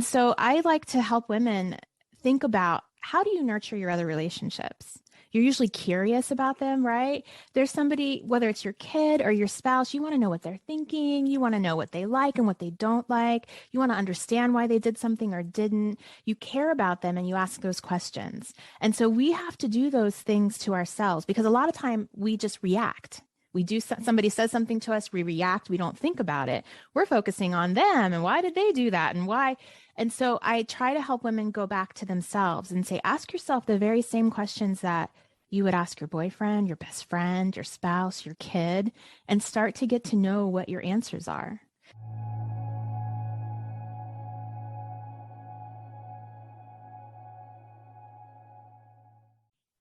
And so I like to help women think about, how do you nurture your other relationships? You're usually curious about them, right? There's somebody, whether it's your kid or your spouse, you want to know what they're thinking. You want to know what they like and what they don't like. You want to understand why they did something or didn't. You care about them and you ask those questions. And so we have to do those things to ourselves, because a lot of time we just react. We do, somebody says something to us, we react, we don't think about it. We're focusing on them and why did they do that and why. And so I try to help women go back to themselves and say, ask yourself the very same questions that you would ask your boyfriend, your best friend, your spouse, your kid, and start to get to know what your answers are.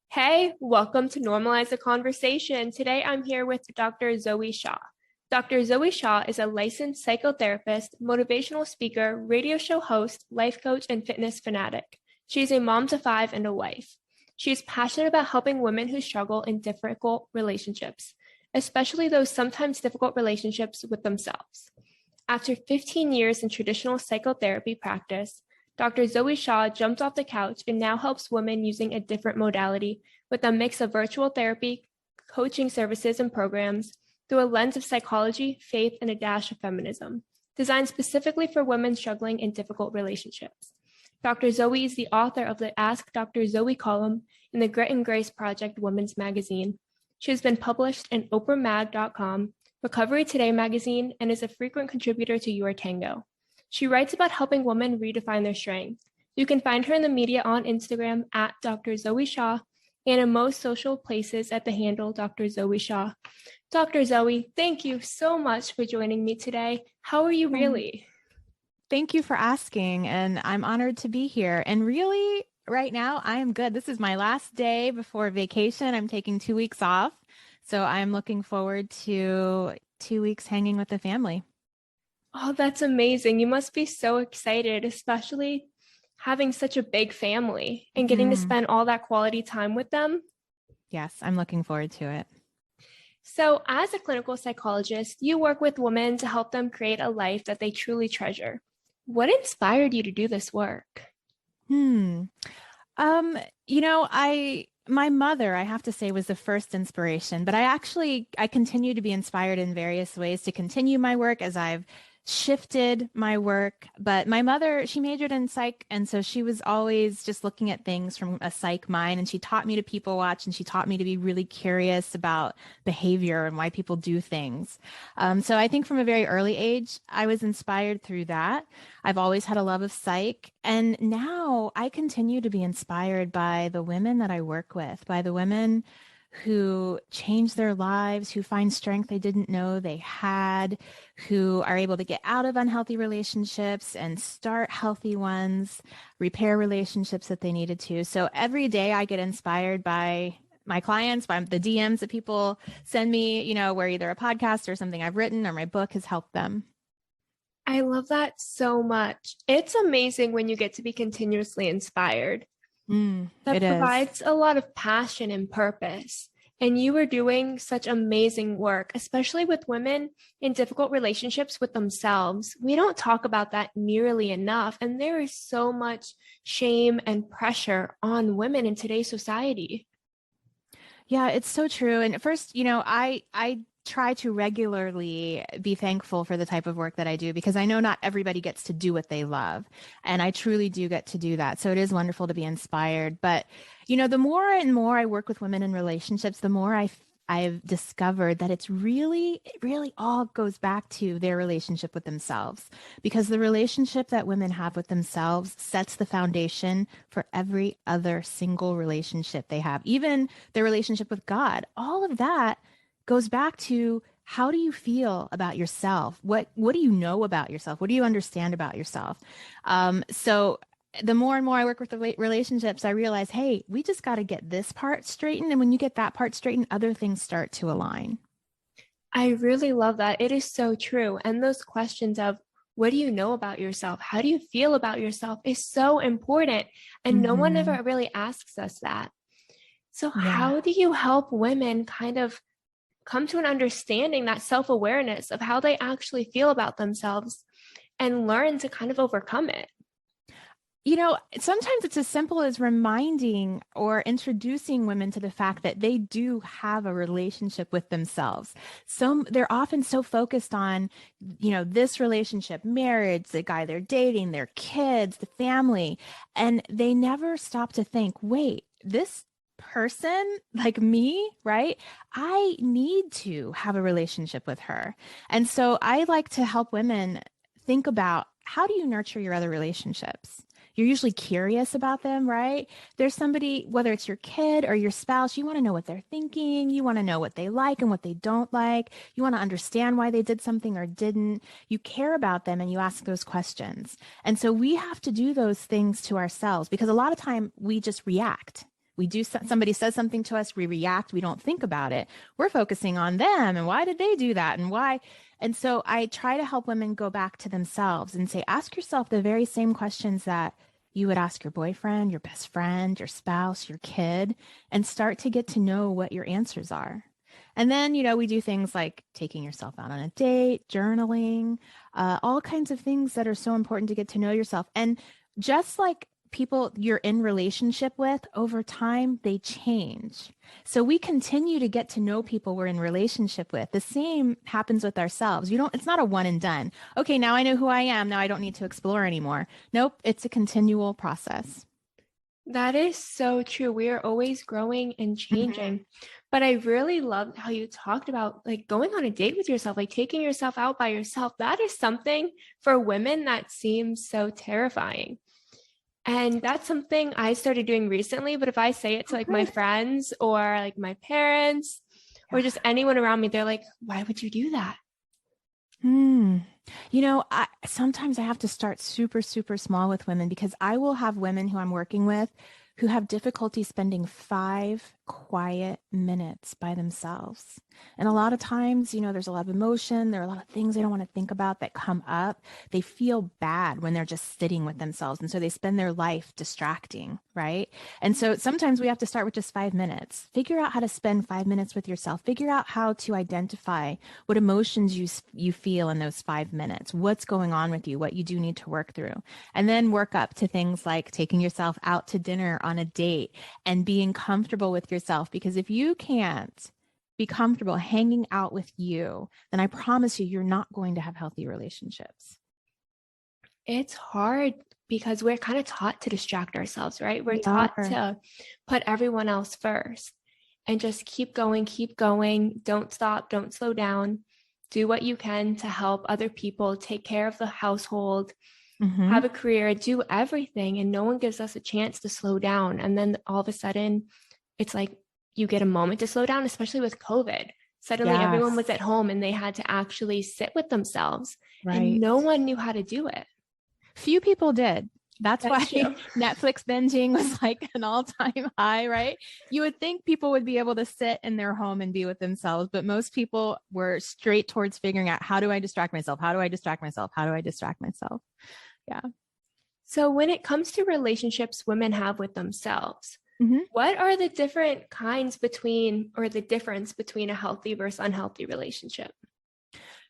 Hey, welcome to Normalize the Conversation. Today I'm here with Dr. Zoe Shaw. Dr. Zoe Shaw is a licensed psychotherapist, motivational speaker, radio show host, life coach, and fitness fanatic. She's a mom to 5 and a wife. She's passionate about helping women who struggle in difficult relationships, especially those sometimes difficult relationships with themselves. After 15 years in traditional psychotherapy practice, Dr. Zoe Shaw jumped off the couch and now helps women using a different modality with a mix of virtual therapy, coaching services, and programs through a lens of psychology, faith, and a dash of feminism, designed specifically for women struggling in difficult relationships. Dr. Zoe is the author of the Ask Dr. Zoe column in the Grit and Grace Project Women's Magazine. She has been published in oprahmag.com, Recovery Today magazine, and is a frequent contributor to Your Tango. She writes about helping women redefine their strength. You can find her in the media on Instagram at Dr. Zoe Shaw and in most social places at the handle Dr. Zoe Shaw. Dr. Zoe, thank you so much for joining me today. How are you really? Thank you for asking, and I'm honored to be here. And really, right now, I am good. This is my last day before vacation. I'm taking 2 weeks off, so I'm looking forward to 2 weeks hanging with the family. Oh, that's amazing. You must be so excited, especially having such a big family and getting to spend all that quality time with them. Yes, I'm looking forward to it. So, as a clinical psychologist, you work with women to help them create a life that they truly treasure. What inspired you to do this work? My mother, I have to say, was the first inspiration, but I continue to be inspired in various ways to continue my work as I've shifted my work. But my mother, she majored in psych, and so she was always just looking at things from a psych mind, and she taught me to people watch, and she taught me to be really curious about behavior and why people do things. So I think from a very early age, I was inspired through that. I've always had a love of psych, and now I continue to be inspired by the women that I work with, by the women who change their lives, who find strength they didn't know they had, who are able to get out of unhealthy relationships and start healthy ones, repair relationships that they needed to. So every day I get inspired by my clients, by the DMs that people send me, where either a podcast or something I've written or my book has helped them. I love that so much. It's amazing when you get to be continuously inspired. That provides a lot of passion and purpose. And you are doing such amazing work, especially with women in difficult relationships with themselves. We don't talk about that nearly enough. And there is so much shame and pressure on women in today's society. Yeah, it's so true. And first, I try to regularly be thankful for the type of work that I do, because I know not everybody gets to do what they love. And I truly do get to do that. So it is wonderful to be inspired. But, the more and more I work with women in relationships, the more I've discovered that it really all goes back to their relationship with themselves, because the relationship that women have with themselves sets the foundation for every other single relationship they have, even their relationship with God. All of that goes back to, how do you feel about yourself? What do you know about yourself? What do you understand about yourself? So the more and more I work with the relationships, I realize, hey, we just got to get this part straightened. And when you get that part straightened, other things start to align. I really love that. It is so true. And those questions of, what do you know about yourself? How do you feel about yourself is so important. And no one ever really asks us that. So how do you help women kind of come to an understanding, that self-awareness of how they actually feel about themselves, and learn to kind of overcome it? Sometimes it's as simple as reminding or introducing women to the fact that they do have a relationship with themselves. So they're often so focused on, this relationship, marriage, the guy they're dating, their kids, the family, and they never stop to think, wait, this person like me, right? I need to have a relationship with her. And so I like to help women think about, how do you nurture your other relationships? You're usually curious about them, right? There's somebody, whether it's your kid or your spouse, you want to know what they're thinking. You want to know what they like and what they don't like. You want to understand why they did something or didn't. You care about them and you ask those questions. And so we have to do those things to ourselves, because a lot of time we just react. We do, somebody says something to us, we react, we don't think about it. We're focusing on them and why did they do that and why. And so I try to help women go back to themselves and say, ask yourself the very same questions that you would ask your boyfriend, your best friend, your spouse, your kid, and start to get to know what your answers are. And then, we do things like taking yourself out on a date, journaling, all kinds of things that are so important to get to know yourself. And just like people you're in relationship with, over time, they change. So we continue to get to know people we're in relationship with. The same happens with ourselves. It's not a one and done. Okay, now I know who I am. Now I don't need to explore anymore. Nope, it's a continual process. That is so true. We are always growing and changing. But I really loved how you talked about like going on a date with yourself, like taking yourself out by yourself. That is something for women that seems so terrifying. And that's something I started doing recently. But if I say it to like my friends or like my parents or just anyone around me, they're like, why would you do that? Sometimes I have to start super, super small with women, because I will have women who I'm working with who have difficulty spending 5 quiet minutes by themselves. And a lot of times, there's a lot of emotion. There are a lot of things they don't want to think about that come up. They feel bad when they're just sitting with themselves. And so they spend their life distracting, right? And so sometimes we have to start with just 5 minutes. Figure out how to spend 5 minutes with yourself. Figure out how to identify what emotions you feel in those 5 minutes, what's going on with you, what you do need to work through. And then work up to things like taking yourself out to dinner, on a date, and being comfortable with yourself. Because if you can't be comfortable hanging out with you, then I promise you're not going to have healthy relationships. It's hard because we're kind of taught to distract ourselves, right? We're We taught are. to put everyone else first and just keep going. Don't stop, don't slow down. Do what you can to help other people, take care of the household, have a career, do everything. And no one gives us a chance to slow down. And then all of a sudden, it's like you get a moment to slow down, especially with COVID. Suddenly, everyone was Yes. at home and they had to actually sit with themselves, and Right. no one knew how to do it. Few people did. That's why That's true. Netflix binging was like an all-time high, right? You would think people would be able to sit in their home and be with themselves, but most people were straight towards figuring out, how do I distract myself? How do I distract myself? How do I distract myself? Yeah. So, when it comes to relationships women have with themselves, what are the different kinds between, or the difference between a healthy versus unhealthy relationship?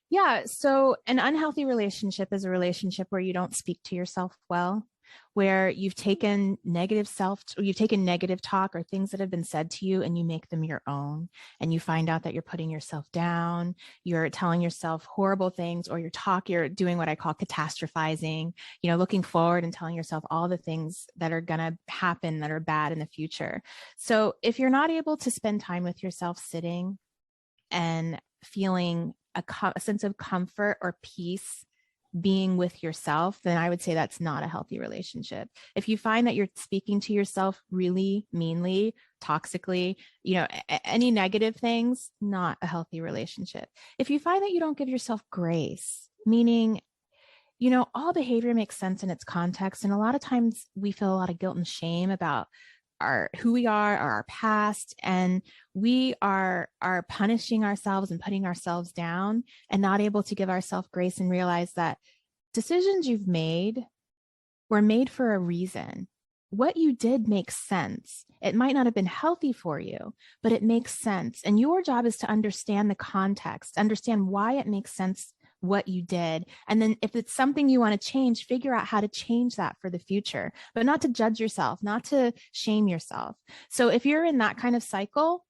Yeah. So an unhealthy relationship is a relationship where you don't speak to yourself well, where you've taken negative talk or things that have been said to you, and you make them your own, and you find out that you're putting yourself down, you're telling yourself horrible things, or you're doing what I call catastrophizing, looking forward and telling yourself all the things that are going to happen that are bad in the future. So if you're not able to spend time with yourself, sitting and feeling a sense of comfort or peace being with yourself, then I would say that's not a healthy relationship. If you find that you're speaking to yourself really meanly, toxically, any negative things, not a healthy relationship. If you find that you don't give yourself grace, meaning, all behavior makes sense in its context. And a lot of times we feel a lot of guilt and shame about who we are, or our past, and we are punishing ourselves and putting ourselves down, and not able to give ourselves grace and realize that decisions you've made were made for a reason. What you did makes sense. It might not have been healthy for you, but it makes sense. And your job is to understand the context, understand why it makes sense what you did. And then if it's something you want to change, figure out how to change that for the future, but not to judge yourself, not to shame yourself. So if you're in that kind of cycle,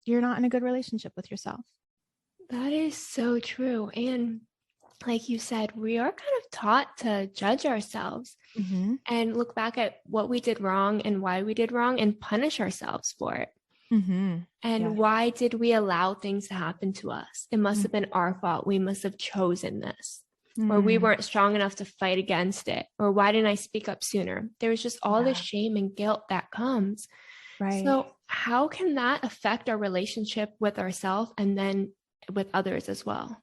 you're not in a good relationship with yourself. That is so true. And like you said, we are kind of taught to judge ourselves and look back at what we did wrong and why we did wrong and punish ourselves for it. And why did we allow things to happen to us? It must have been our fault. We must have chosen this. Or we weren't strong enough to fight against it. Or why didn't I speak up sooner? There was just all this shame and guilt that comes. Right. So how can that affect our relationship with ourselves and then with others as well?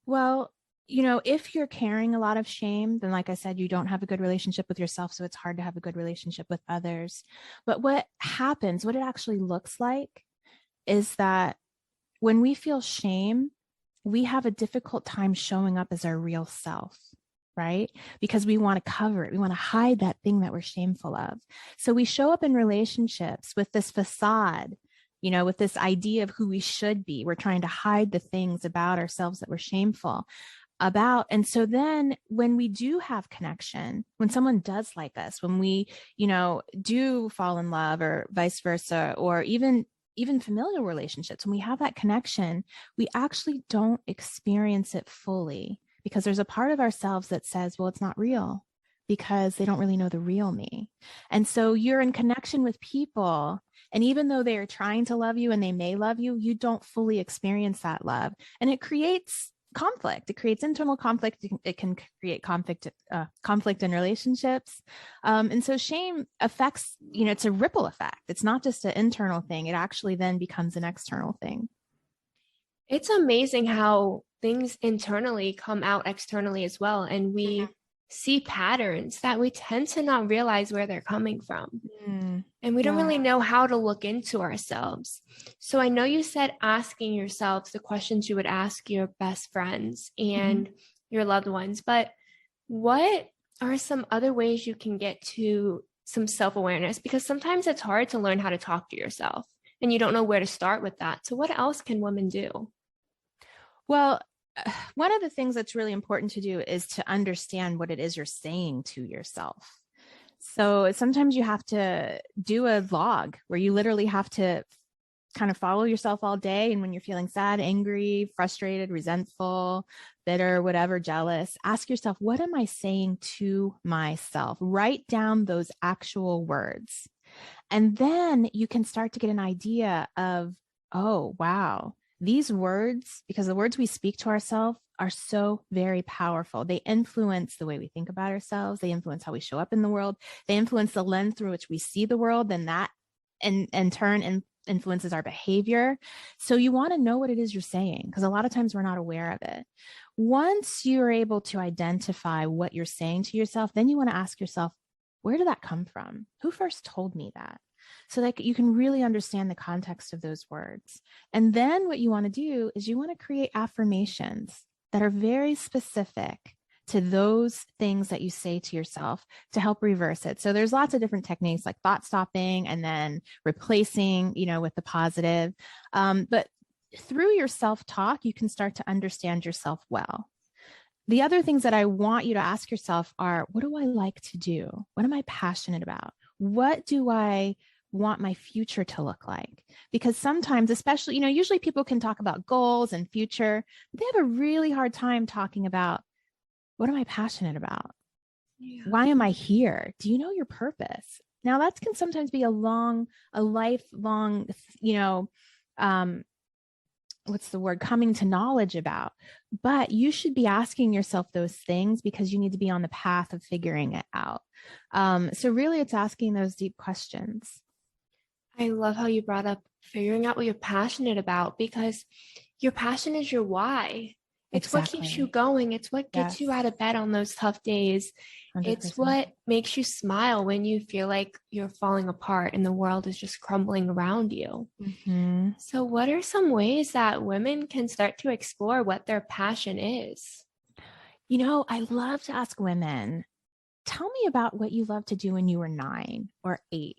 Well, you know, if you're carrying a lot of shame, then like I said, you don't have a good relationship with yourself. So it's hard to have a good relationship with others. But what happens, what it actually looks like is that when we feel shame, we have a difficult time showing up as our real self, right? Because we want to cover it. We want to hide that thing that we're shameful of. So we show up in relationships with this facade, you know, with this idea of who we should be. We're trying to hide the things about ourselves that we're shameful about. And so then when we do have connection, when someone does like us, when we, you know, do fall in love or vice versa, or even familial relationships, when we have that connection, we actually don't experience it fully because there's a part of ourselves that says, well, it's not real because they don't really know the real me. And so you're in connection with people, and even though they are trying to love you and they may love you, you don't fully experience that love. And it creates conflict. It creates internal conflict. It can create conflict in relationships. And so shame affects, you know, it's a ripple effect. It's not just an internal thing. It actually then becomes an external thing. It's amazing how things internally come out externally as well. And we see patterns that we tend to not realize where they're coming from. And we don't really know how to look into ourselves. So I know you said asking yourselves the questions you would ask your best friends and your loved ones, but what are some other ways you can get to some self-awareness? Because sometimes it's hard to learn how to talk to yourself and you don't know where to start with that. So what else can women do? Well, one of the things that's really important to do is to understand what it is you're saying to yourself. So sometimes you have to do a log where you literally have to kind of follow yourself all day. And when you're feeling sad, angry, frustrated, resentful, bitter, whatever, jealous, ask yourself, what am I saying to myself? Write down those actual words. And then you can start to get an idea of, oh, wow, these words, because the words we speak to ourselves are so very powerful. They influence the way we think about ourselves. They influence how we show up in the world. They influence the lens through which we see the world, and that in turn influences our behavior. So you want to know what it is you're saying, because a lot of times we're not aware of it. Once you're able to identify what you're saying to yourself, then you want to ask yourself, where did that come from? Who first told me that? So that you can really understand the context of those words. And then what you want to do is you want to create affirmations that are very specific to those things that you say to yourself to help reverse it. So there's lots of different techniques like thought stopping and then replacing, you know, with the positive. But through your self-talk, you can start to understand yourself well. The other things that I want you to ask yourself are, what do I like to do? What am I passionate about? What do I want my future to look like? Because sometimes, especially, you know, usually people can talk about goals and future, but they have a really hard time talking about, what am I passionate about? Why am I here? Do you know your purpose? Now that can sometimes be a lifelong, you know, what's the word, coming to knowledge about, but you should be asking yourself those things because you need to be on the path of figuring it out. So really it's asking those deep questions. I love how you brought up figuring out what you're passionate about, because your passion is your why. It's Exactly. what keeps you going. It's what gets you out of bed on those tough days. 100%. It's what makes you smile when you feel like you're falling apart and the world is just crumbling around you. So what are some ways that women can start to explore what their passion is? You know, I love to ask women, tell me about what you loved to do when you were 9 or 8.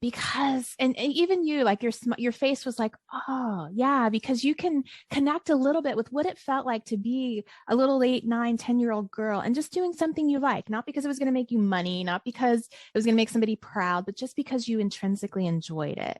because and even you, like your face was like, oh yeah, because you can connect a little bit with what it felt like to be a little 8, 9, 10-year-old girl and just doing something you like, not because it was going to make you money, not because it was going to make somebody proud, but just because you intrinsically enjoyed it.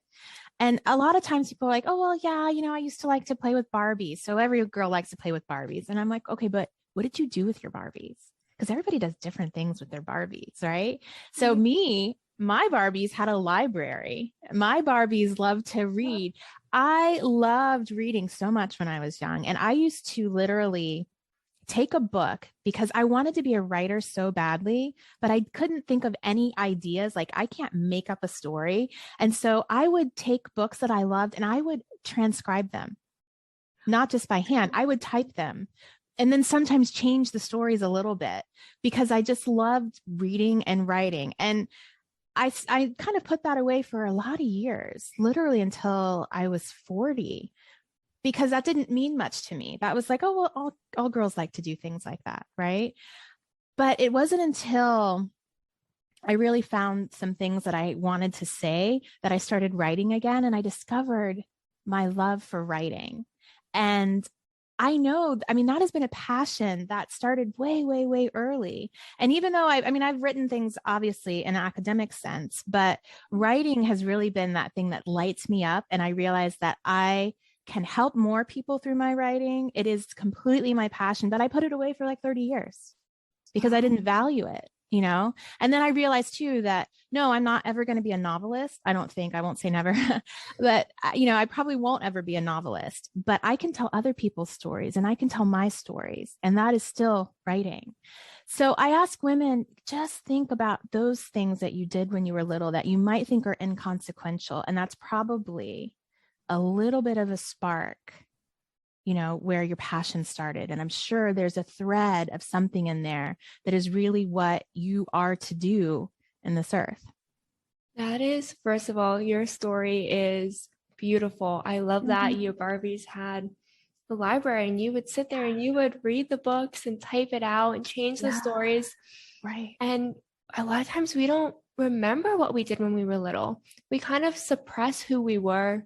And a lot of times people are like, oh well, yeah, I used to like to play with Barbies, so every girl likes to play with Barbies. And I'm like, okay, but what did you do with your Barbies? Because everybody does different things with their Barbies, right? So my Barbies had a library. My Barbies loved to read. I loved reading so much when I was young. And I used to literally take a book because I wanted to be a writer so badly, but I couldn't think of any ideas. Like, I can't make up a story. And so I would take books that I loved and I would transcribe them, not just by hand. I would type them and then sometimes change the stories a little bit because I just loved reading and writing. And I kind of put that away for a lot of years, literally until I was 40, because that didn't mean much to me. That was like, oh, well, all girls like to do things like that, right? But it wasn't until I really found some things that I wanted to say that I started writing again, and I discovered my love for writing. And I mean, that has been a passion that started way, way, way early. And even though I've written things obviously in an academic sense, but writing has really been that thing that lights me up. And I realized that I can help more people through my writing. It is completely my passion, but I put it away for like 30 years because I didn't value it, And then I realized too that no, I'm not ever going to be a novelist. I don't think, I won't say never, but I probably won't ever be a novelist, but I can tell other people's stories and I can tell my stories, and that is still writing. So I ask women, just think about those things that you did when you were little that you might think are inconsequential. And that's probably a little bit of a spark, where your passion started. And I'm sure there's a thread of something in there that is really what you are to do in this earth. That is, first of all, your story is beautiful. I love that your Barbies had the library and you would sit there and you would read the books and type it out and change the stories. Right. And a lot of times we don't remember what we did when we were little. We kind of suppress who we were,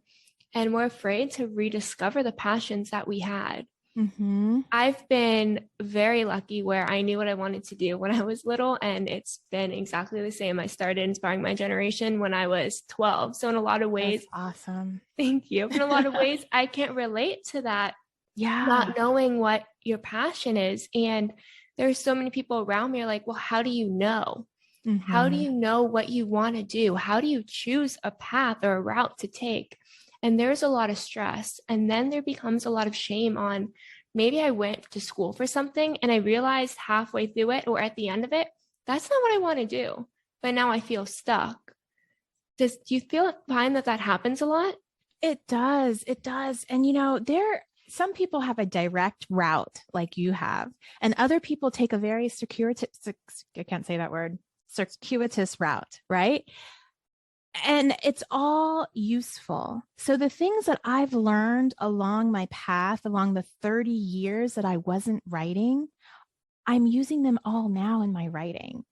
and we're afraid to rediscover the passions that we had. Mm-hmm. I've been very lucky where I knew what I wanted to do when I was little, and it's been exactly the same. I started inspiring my generation when I was 12. So in a lot of ways, that's awesome. Thank you. In a lot of ways, I can't relate to that. Yeah. Not knowing what your passion is. And there's so many people around me are like, well, how do you know? Mm-hmm. How do you know what you want to do? How do you choose a path or a route to take? And there's a lot of stress. And then there becomes a lot of shame on, maybe I went to school for something and I realized halfway through it or at the end of it, that's not what I want to do. But now I feel stuck. Do you find that happens a lot? It does. It does. And some people have a direct route like you have, and other people take a very I can't say that word, circuitous route, right? And it's all useful. So the things that I've learned along my path, along the 30 years that I wasn't writing, I'm using them all now in my writing.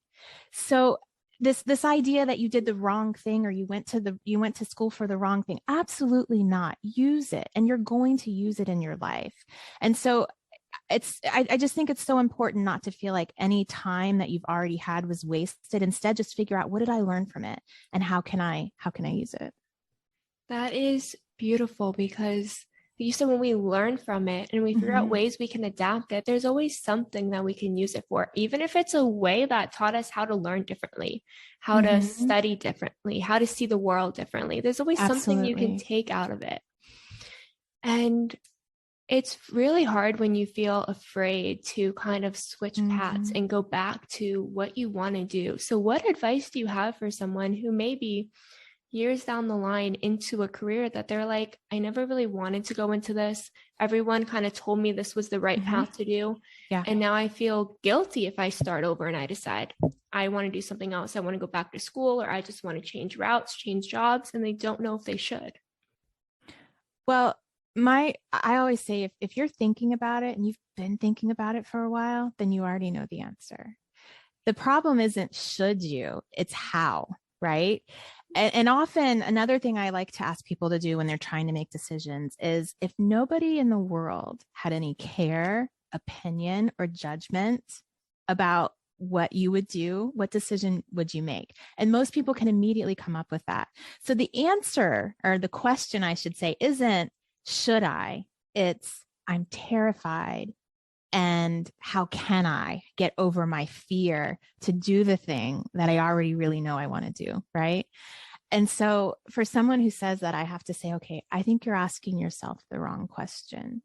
So this idea that you did the wrong thing or you went to school for the wrong thing, absolutely not. Use it, and you're going to use it in your life. And so I just think it's so important not to feel like any time that you've already had was wasted. Instead, just figure out, what did I learn from it and how can I use it? That is beautiful, because you said when we learn from it and we figure out ways we can adapt it, there's always something that we can use it for, even if it's a way that taught us how to learn differently, how to study differently, how to see the world differently. There's always something you can take out of it. And it's really hard when you feel afraid to kind of switch paths and go back to what you want to do. So what advice do you have for someone who may be years down the line into a career that they're like, I never really wanted to go into this. Everyone kind of told me this was the right path to do. Yeah. And now I feel guilty if I start over and I decide I want to do something else. I want to go back to school, or I just want to change routes, change jobs, and they don't know if they should. Well, I always say, if you're thinking about it and you've been thinking about it for a while, then you already know the answer. The problem isn't should you, it's how, right? And often another thing I like to ask people to do when they're trying to make decisions is, if nobody in the world had any care, opinion, or judgment about what you would do, what decision would you make? And most people can immediately come up with that. So the answer, or the question I should say, isn't should I? It's I'm terrified. And how can I get over my fear to do the thing that I already really know I want to do? Right. And so for someone who says that, I have to say, okay, I think you're asking yourself the wrong question.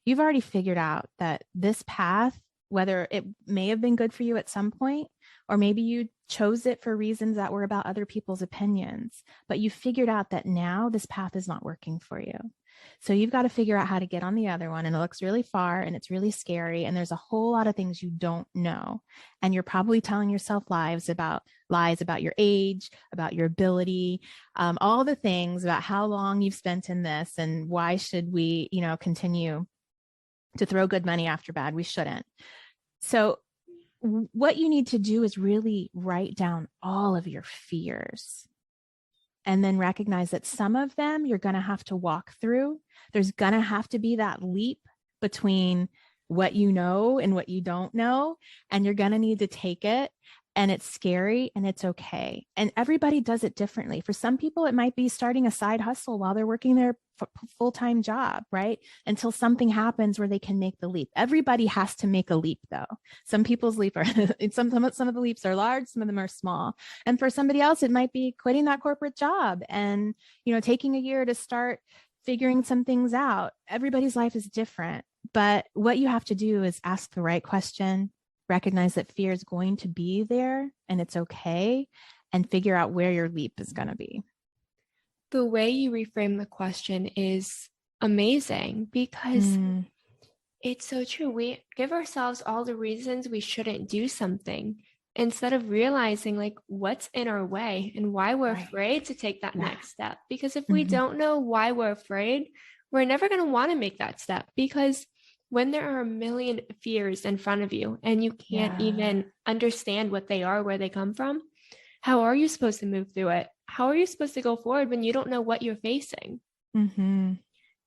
You've already figured out that this path, whether it may have been good for you at some point, or maybe you chose it for reasons that were about other people's opinions, but you figured out that now this path is not working for you. So you've got to figure out how to get on the other one. And it looks really far and it's really scary. And there's a whole lot of things you don't know. And you're probably telling yourself lies about your age, about your ability, all the things about how long you've spent in this and why should we, continue to throw good money after bad. We shouldn't. So what you need to do is really write down all of your fears and then recognize that some of them you're going to have to walk through. There's going to have to be that leap between what you know and what you don't know, and you're going to need to take it. And it's scary and it's okay. And everybody does it differently. For some people, it might be starting a side hustle while they're working their full-time job, right? Until something happens where they can make the leap. Everybody has to make a leap, though. Some people's leap are some of the leaps are large, some of them are small. And for somebody else, it might be quitting that corporate job and, taking a year to start figuring some things out. Everybody's life is different. But what you have to do is ask the right question, recognize that fear is going to be there and it's okay, and figure out where your leap is going to be. The way you reframe the question is amazing because it's so true. We give ourselves all the reasons we shouldn't do something instead of realizing like what's in our way and why we're afraid to take that next step. Because if we don't know why we're afraid, we're never going to want to make that step, because when there are a million fears in front of you and you can't even understand what they are, where they come from, how are you supposed to move through it? How are you supposed to go forward when you don't know what you're facing? Right.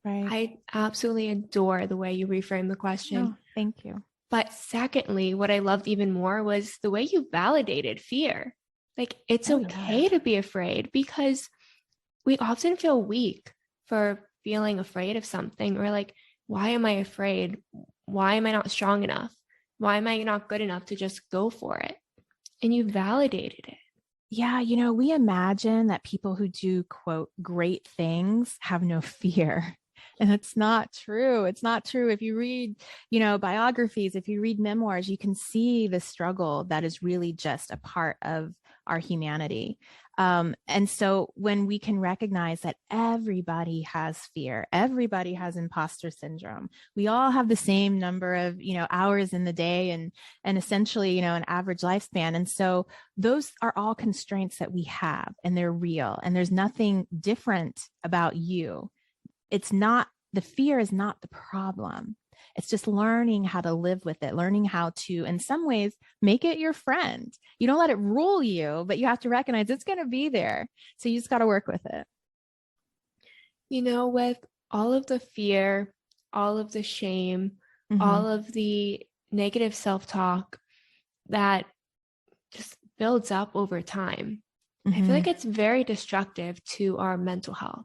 I absolutely adore the way you reframe the question. Oh, thank you. But secondly, what I loved even more was the way you validated fear. Like, it's okay to be afraid, because we often feel weak for feeling afraid of something, or like, why am I afraid? Why am I not strong enough? Why am I not good enough to just go for it? And you validated it. Yeah, we imagine that people who do, quote, great things have no fear. And it's not true. It's not true. If you read, biographies, if you read memoirs, you can see the struggle that is really just a part of our humanity. And so when we can recognize that everybody has fear, everybody has imposter syndrome, we all have the same number of, hours in the day and essentially, an average lifespan. And so those are all constraints that we have, and they're real, and there's nothing different about you. The fear is not the problem. It's just learning how to live with it, learning how to, in some ways, make it your friend. You don't let it rule you, but you have to recognize it's going to be there. So you just got to work with it. With all of the fear, all of the shame, all of the negative self-talk that just builds up over time, I feel like it's very destructive to our mental health,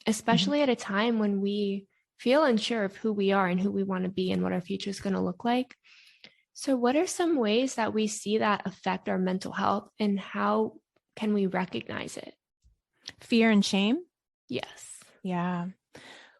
especially at a time when we feel unsure of who we are and who we want to be and what our future is going to look like. So what are some ways that we see that affect our mental health, and how can we recognize it? Fear and shame? Yes. Yeah.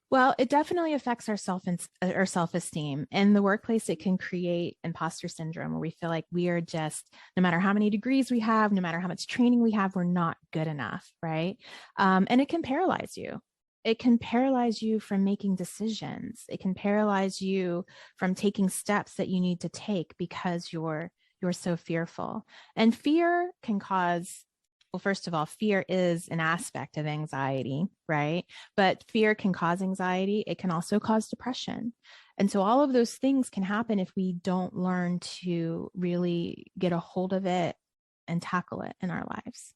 Well, it definitely affects our self-esteem. In the workplace, it can create imposter syndrome, where we feel like we are just, no matter how many degrees we have, no matter how much training we have, we're not good enough, right? And it can paralyze you. It can paralyze you from making decisions. It can paralyze you from taking steps that you need to take because you're so fearful. And fear can cause, well, first of all, fear is an aspect of anxiety, right? But fear can cause anxiety. It can also cause depression. And so all of those things can happen if we don't learn to really get a hold of it and tackle it in our lives.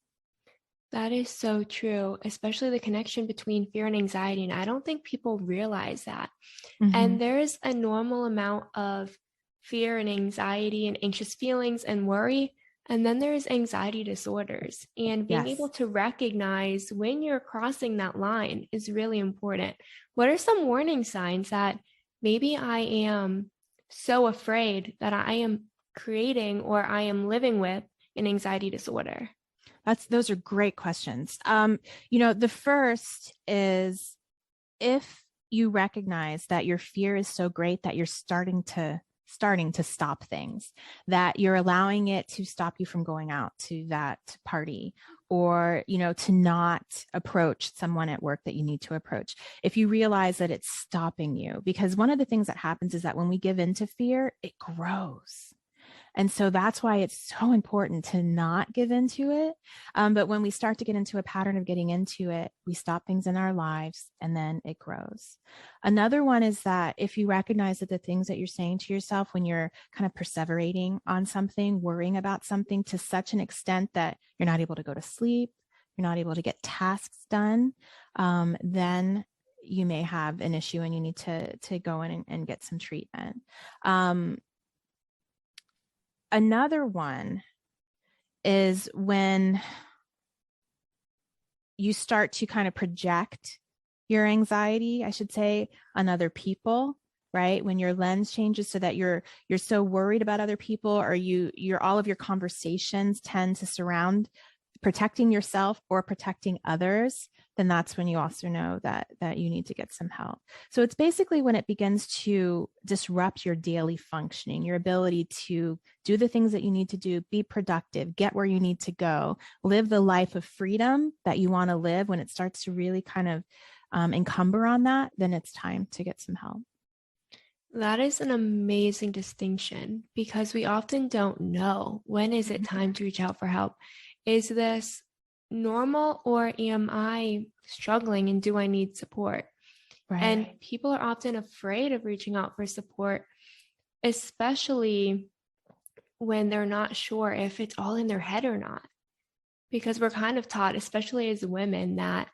That is so true, especially the connection between fear and anxiety. And I don't think people realize that. Mm-hmm. And there is a normal amount of fear and anxiety and anxious feelings and worry. And then there's anxiety disorders. And being Yes. able to recognize when you're crossing that line is really important. What are some warning signs that maybe I am so afraid that I am creating or I am living with an anxiety disorder? Those are great questions. The first is if you recognize that your fear is so great that you're starting to stop things, that you're allowing it to stop you from going out to that party, or to not approach someone at work that you need to approach. If you realize that it's stopping you, because one of the things that happens is that when we give in to fear, it grows. And so that's why it's so important to not give into it. But when we start to get into a pattern of getting into it, we stop things in our lives and then it grows. Another one is that if you recognize that the things that you're saying to yourself when you're kind of perseverating on something, worrying about something to such an extent that you're not able to go to sleep, you're not able to get tasks done, then you may have an issue and you need to go in and get some treatment. Another one is when you start to kind of project your anxiety, I should say, on other people, right? When your lens changes so that you're so worried about other people, or your all of your conversations tend to surround protecting yourself or protecting others, then that's when you also know that you need to get some help. So it's basically when it begins to disrupt your daily functioning, your ability to do the things that you need to do, be productive, get where you need to go, live the life of freedom that you want to live. When it starts to really kind of encumber on that, then it's time to get some help. That is an amazing distinction because we often don't know when is it time to reach out for help. Is this normal or am I struggling and do I need support? Right. And people are often afraid of reaching out for support, especially when they're not sure if it's all in their head or not. Because we're kind of taught, especially as women, that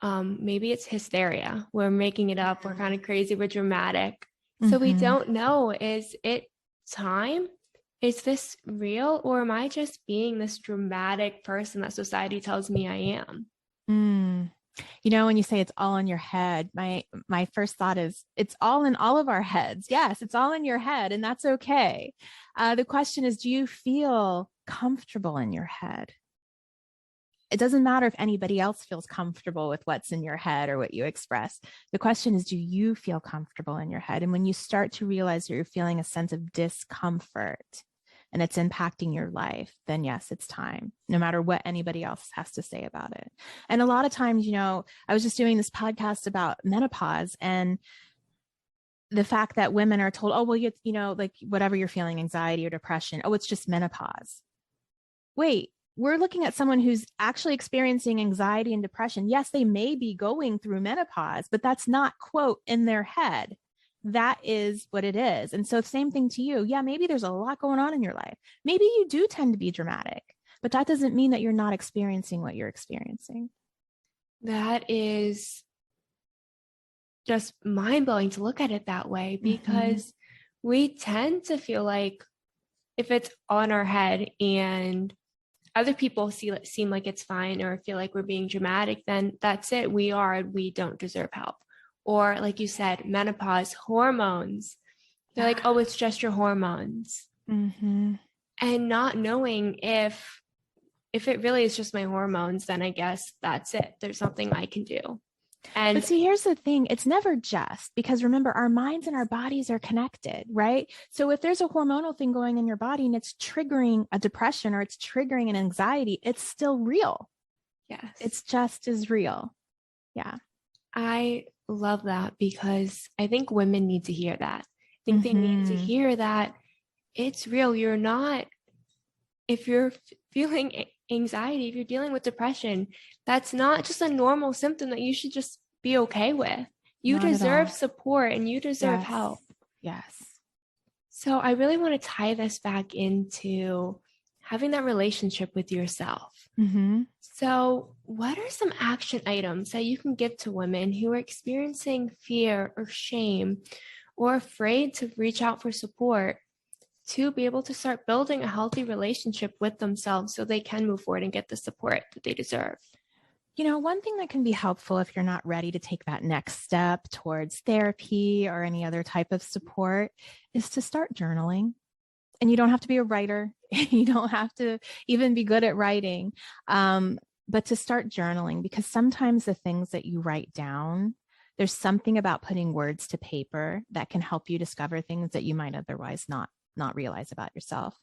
maybe it's hysteria. We're making it up. We're kind of crazy. We're dramatic. So we don't know, is it time? Is this real? Or am I just being this dramatic person that society tells me I am? When you say it's all in your head, my first thought is it's all in all of our heads. Yes, it's all in your head, and that's okay. The question is, do you feel comfortable in your head? It doesn't matter if anybody else feels comfortable with what's in your head or what you express. The question is, do you feel comfortable in your head? And when you start to realize that you're feeling a sense of discomfort and it's impacting your life, then yes, it's time, no matter what anybody else has to say about it. And a lot of times, I was just doing this podcast about menopause and the fact that women are told, oh, well, like whatever you're feeling, anxiety or depression, oh, it's just menopause. Wait, we're looking at someone who's actually experiencing anxiety and depression. Yes, they may be going through menopause, but that's not, quote, in their head. That is what it is. And so same thing to you. Yeah, maybe there's a lot going on in your life. Maybe you do tend to be dramatic, but that doesn't mean that you're not experiencing what you're experiencing. That is just mind-blowing to look at it that way, because we tend to feel like if it's on our head and other people seem like it's fine or feel like we're being dramatic, then that's it. We don't deserve help. Or like you said, menopause, hormones. They're like, oh, it's just your hormones. And not knowing if it really is just my hormones, then I guess that's it. There's nothing I can do. But see, here's the thing. It's never just, because remember, our minds and our bodies are connected, right? So if there's a hormonal thing going in your body and it's triggering a depression or it's triggering an anxiety, it's still real. Yes. It's just as real. Yeah. I love that, because I think women need to hear that. I think they need to hear that it's real. You're not, if you're feeling anxiety, if you're dealing with depression, that's not just a normal symptom that you should just be okay with. You deserve support and you deserve help. Yes. So I really want to tie this back into having that relationship with yourself. Mm-hmm. So, what are some action items that you can give to women who are experiencing fear or shame or afraid to reach out for support to be able to start building a healthy relationship with themselves so they can move forward and get the support that they deserve? One thing that can be helpful if you're not ready to take that next step towards therapy or any other type of support is to start journaling. And you don't have to be a writer. You don't have to even be good at writing, but to start journaling, because sometimes the things that you write down, there's something about putting words to paper that can help you discover things that you might otherwise not realize about yourself.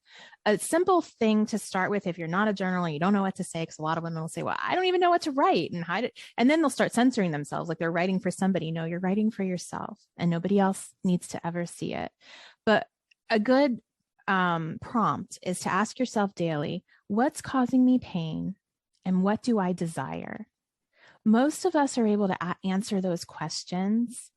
A simple thing to start with, if you're not a journaler, you don't know what to say, because a lot of women will say, well, I don't even know what to write, and then they'll start censoring themselves like they're writing for somebody. No, you're writing for yourself, and nobody else needs to ever see it. But a good prompt is to ask yourself daily, what's causing me pain and what do I desire? Most of us are able to answer those questions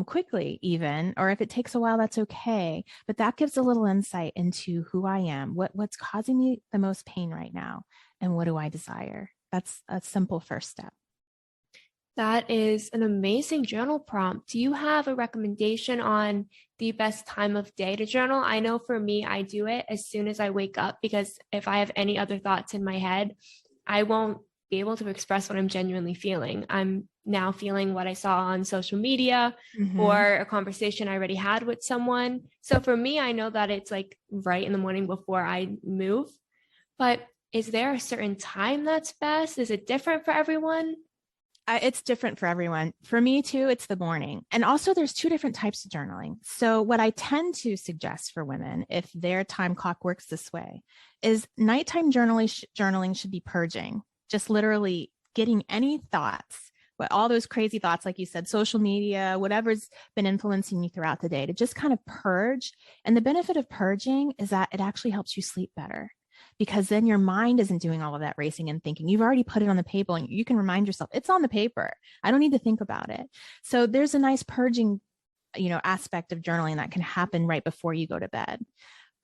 quickly, even, or if it takes a while, that's okay. But that gives a little insight into who I am, what's causing me the most pain right now, and what do I desire? That's a simple first step. That is an amazing journal prompt. Do you have a recommendation on the best time of day to journal? I know for me, I do it as soon as I wake up, because if I have any other thoughts in my head, I won't be able to express what I'm genuinely feeling. I'm now feeling what I saw on social media or a conversation I already had with someone. So for me, I know that it's like right in the morning before I move. But is there a certain time that's best? Is it different for everyone? It's different for everyone. For me too, it's the morning. And also there's two different types of journaling. So what I tend to suggest for women, if their time clock works this way, is nighttime journaling should be purging, just literally getting any thoughts, but all those crazy thoughts, like you said, social media, whatever's been influencing you throughout the day, to just kind of purge. And the benefit of purging is that it actually helps you sleep better, because then your mind isn't doing all of that racing and thinking. You've already put it on the paper, and you can remind yourself it's on the paper. I don't need to think about it. So there's a nice purging, aspect of journaling that can happen right before you go to bed.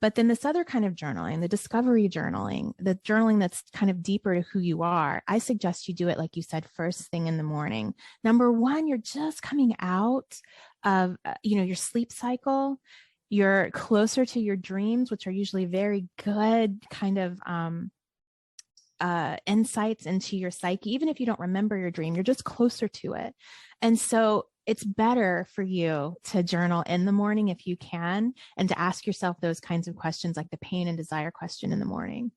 But then this other kind of journaling, the discovery journaling, the journaling that's kind of deeper to who you are, I suggest you do it, like you said, first thing in the morning. Number one, you're just coming out of, your sleep cycle. You're closer to your dreams, which are usually very good kind of insights into your psyche. Even if you don't remember your dream, you're just closer to it. And so it's better for you to journal in the morning if you can, and to ask yourself those kinds of questions, like the pain and desire question in the morning.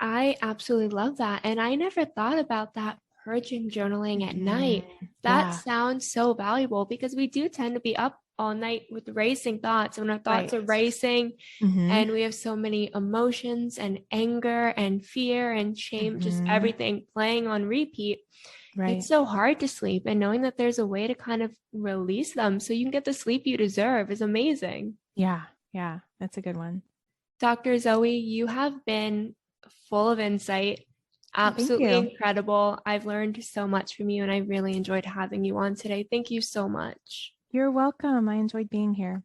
I absolutely love that. And I never thought about that purging journaling at night. That Yeah, sounds so valuable, because we do tend to be up all night with racing thoughts. And when our thoughts right. are racing Mm-hmm. and we have so many emotions and anger and fear and shame, just Mm-hmm. everything playing on repeat, Right. it's so hard to sleep. And knowing that there's a way to kind of release them so you can get the sleep you deserve is amazing. Yeah. Yeah. That's a good one. Dr. Zoe, you have been full of insight, Thank absolutely you. incredible. I've learned so much from you, and I really enjoyed having you on today. Thank you so much. You're welcome. I enjoyed being here.